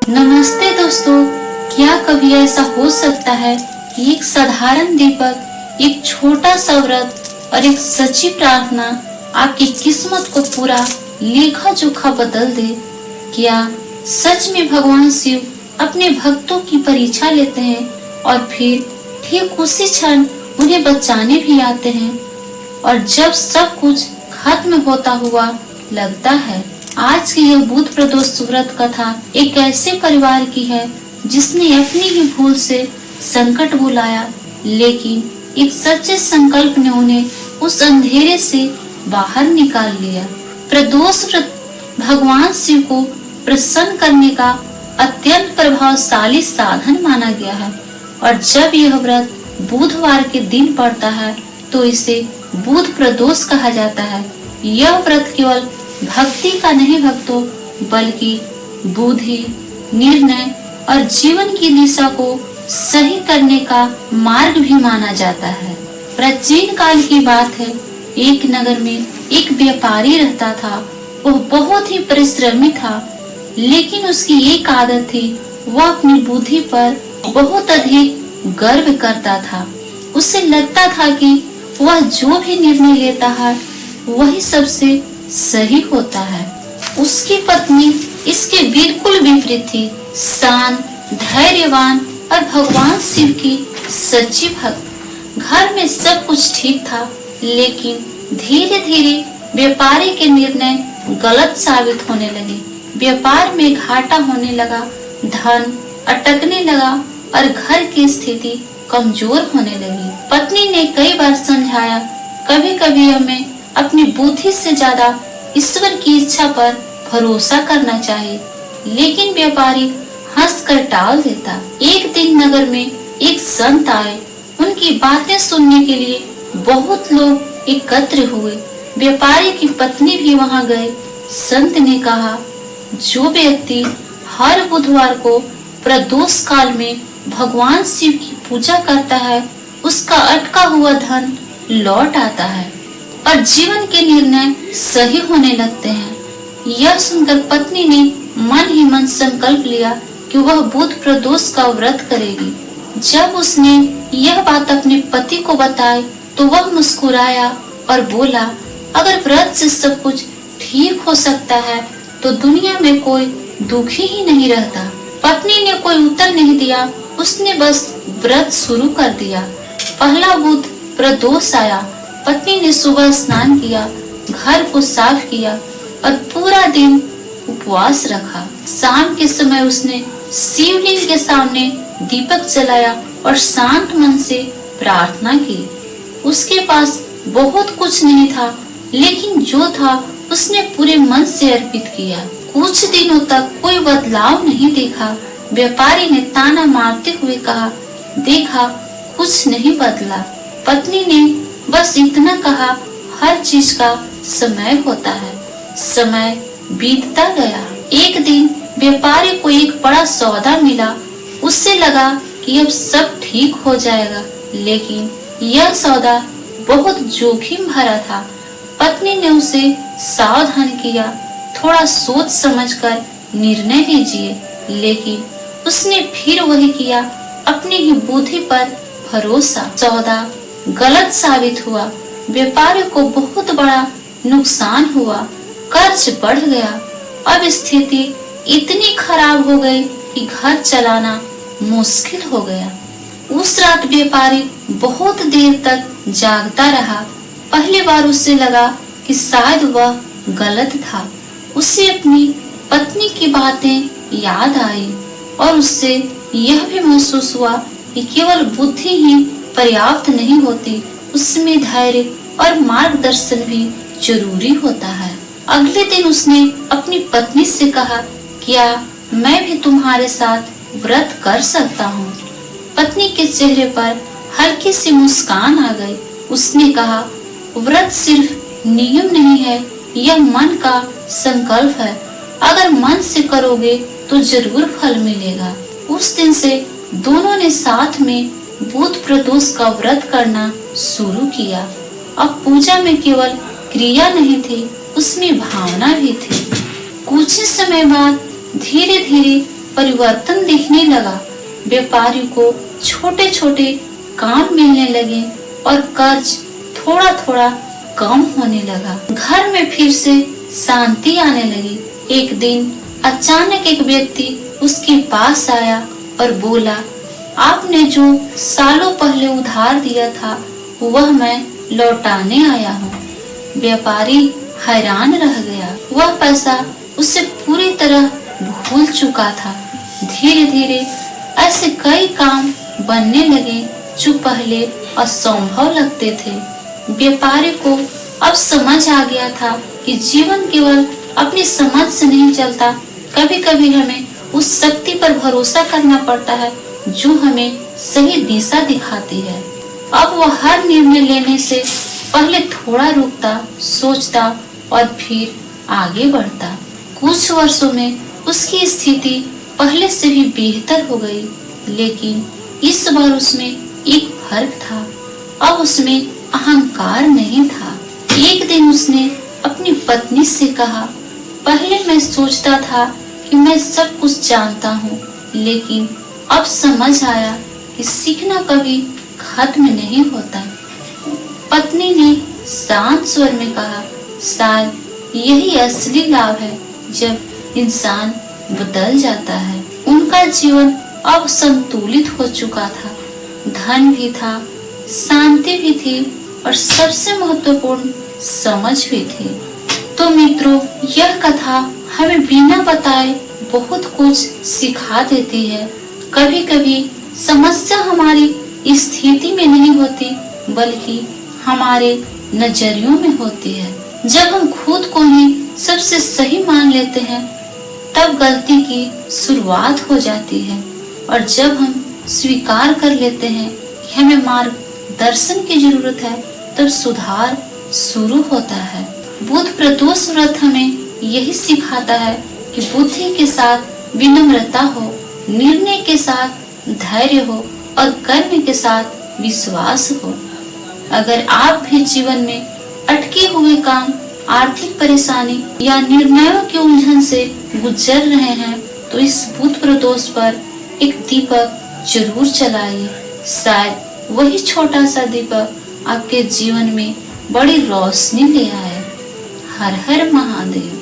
नमस्ते दोस्तों, क्या कभी ऐसा हो सकता है कि एक साधारण दीपक, एक छोटा सा व्रत और एक सच्ची प्रार्थना आपकी किस्मत को पूरा लेखा जोखा बदल दे? क्या सच में भगवान शिव अपने भक्तों की परीक्षा लेते हैं और फिर ठीक उसी क्षण उन्हें बचाने भी आते हैं? और जब सब कुछ खत्म होता हुआ लगता है। आज की यह बुध प्रदोष व्रत कथा एक ऐसे परिवार की है जिसने अपनी ही भूल से संकट बुलाया, लेकिन एक सच्चे संकल्प ने उन्हें उस अंधेरे से बाहर निकाल लिया। प्रदोष व्रत भगवान शिव को प्रसन्न करने का अत्यंत प्रभावशाली साधन माना गया है और जब यह व्रत बुधवार के दिन पड़ता है तो इसे बुध प्रदोष कहा जाता है। यह व्रत केवल भक्ति का नहीं भक्तों, बल्कि बुद्धि, निर्णय और जीवन की दिशा को सही करने का मार्ग भी माना जाता है। प्राचीन काल की बात है, एक नगर में एक व्यापारी रहता था। वह बहुत ही परिश्रमी था, लेकिन उसकी एक आदत थी, वह अपनी बुद्धि पर बहुत अधिक गर्व करता था। उसे लगता था कि वह जो भी निर्णय लेता है वही सबसे सही होता है। उसकी पत्नी इसके बिल्कुल विपरीत थी, शांत, धैर्यवान और भगवान शिव की सच्ची भक्त। घर में सब कुछ ठीक था, लेकिन धीरे धीरे व्यापारी के निर्णय गलत साबित होने लगे। व्यापार में घाटा होने लगा, धन अटकने लगा और घर की स्थिति कमजोर होने लगी। पत्नी ने कई बार समझाया, कभी कभी हमें अपनी बुद्धि से ज्यादा ईश्वर की इच्छा पर भरोसा करना चाहिए, लेकिन व्यापारी हंसकर टाल देता। एक दिन नगर में एक संत आए। उनकी बातें सुनने के लिए बहुत लोग एकत्र हुए। व्यापारी की पत्नी भी वहां गए। संत ने कहा, जो व्यक्ति हर बुधवार को प्रदोष काल में भगवान शिव की पूजा करता है, उसका अटका हुआ धन लौट आता है और जीवन के निर्णय सही होने लगते हैं। यह सुनकर पत्नी ने मन ही मन संकल्प लिया कि वह बुध प्रदोष का व्रत करेगी। जब उसने यह बात अपने पति को बताई तो वह मुस्कुराया और बोला, अगर व्रत से सब कुछ ठीक हो सकता है तो दुनिया में कोई दुखी ही नहीं रहता। पत्नी ने कोई उत्तर नहीं दिया, उसने बस व्रत शुरू कर दिया। पहला बुध प्रदोष आया। पत्नी ने सुबह स्नान किया, घर को साफ किया और पूरा दिन उपवास रखा। शाम के समय उसने शिवलिंग के सामने दीपक जलाया और शांत मन से प्रार्थना की। उसके पास बहुत कुछ नहीं था, लेकिन जो था उसने पूरे मन से अर्पित किया। कुछ दिनों तक कोई बदलाव नहीं देखा। व्यापारी ने ताना मारते हुए कहा, देखा कुछ नहीं बदला। पत्नी ने बस इतना कहा, हर चीज का समय होता है। समय बीतता गया। एक दिन व्यापारी को एक बड़ा सौदा मिला। उससे लगा कि अब सब ठीक हो जाएगा, लेकिन यह सौदा बहुत जोखिम भरा था। पत्नी ने उसे सावधान किया, थोड़ा सोच समझकर निर्णय लीजिए, लेकिन उसने फिर वही किया, अपनी ही बुद्धि पर भरोसा। सौदा गलत साबित हुआ। व्यापारी को बहुत बड़ा नुकसान हुआ, कर्ज बढ़ गया। अब स्थिति इतनी खराब हो गई कि घर चलाना मुश्किल हो गया। उस रात व्यापारी बहुत देर तक जागता रहा। पहली बार उसे लगा कि शायद वह गलत था। उसे अपनी पत्नी की बातें याद आई और उससे यह भी महसूस हुआ कि केवल बुद्धि ही पर्याप्त नहीं होती, उसमें धैर्य और मार्गदर्शन भी जरूरी होता है। अगले दिन उसने अपनी पत्नी से कहा, क्या मैं भी तुम्हारे साथ व्रत कर सकता हूँ? पत्नी के चेहरे पर हल्की सी मुस्कान आ गई। उसने कहा, व्रत सिर्फ नियम नहीं है, यह मन का संकल्प है। अगर मन से करोगे तो जरूर फल मिलेगा। उस दिन से दोनों ने साथ में बुध प्रदोष का व्रत करना शुरू किया अब पूजा में केवल क्रिया नहीं थी, उसमें भावना भी थी। कुछ ही समय बाद धीरे धीरे परिवर्तन दिखने लगा। व्यापारी को छोटे छोटे काम मिलने लगे और कर्ज थोड़ा थोड़ा कम होने लगा। घर में फिर से शांति आने लगी। एक दिन अचानक एक व्यक्ति उसके पास आया और बोला, आपने जो सालों पहले उधार दिया था वह मैं लौटाने आया हूँ। व्यापारी हैरान रह गया। वह पैसा उसे पूरी तरह भूल चुका था। धीरे धीरे ऐसे कई काम बनने लगे जो पहले असंभव लगते थे। व्यापारी को अब समझ आ गया था कि जीवन केवल अपनी समझ से नहीं चलता। कभी कभी हमें उस शक्ति पर भरोसा करना पड़ता है जो हमें सही दिशा दिखाती है। अब वह हर निर्णय लेने से पहले थोड़ा रुकता, सोचता और फिर आगे बढ़ता। कुछ वर्षों में उसकी स्थिति पहले से भी बेहतर हो गई, लेकिन इस बार उसमें एक फर्क था। अब उसमें अहंकार नहीं था। एक दिन उसने अपनी पत्नी से कहा, पहले मैं सोचता था कि मैं सब कुछ जानता हूँ, लेकिन अब समझ आया कि सीखना कभी खत्म नहीं होता। पत्नी ने शांत स्वर में कहा, शायद यही असली लाभ है जब इंसान बदल जाता है। उनका जीवन अब संतुलित हो चुका था। धन भी था, शांति भी थी और सबसे महत्वपूर्ण समझ भी थी। तो मित्रों, यह कथा हमें बिना बताए बहुत कुछ सिखा देती है। कभी कभी समस्या हमारी स्थिति में नहीं होती, बल्कि हमारे नजरियों में होती है। जब हम खुद को ही सबसे सही मान लेते हैं, तब गलती की शुरुआत हो जाती है। और जब हम स्वीकार कर लेते हैं कि हमें मार्गदर्शन की जरूरत है, तब सुधार शुरू होता है। बुद्ध प्रदोष व्रत हमें यही सिखाता है कि बुद्धि के साथ विनम्रता हो, निर्णय के साथ धैर्य हो और कर्म के साथ विश्वास हो। अगर आप भी जीवन में अटके हुए काम, आर्थिक परेशानी या निर्णयों की उलझन से गुजर रहे हैं, तो इस बुद्ध प्रदोष पर एक दीपक जरूर जलाइए। शायद वही छोटा सा दीपक आपके जीवन में बड़ी रोशनी ले आए। हर हर महादेव।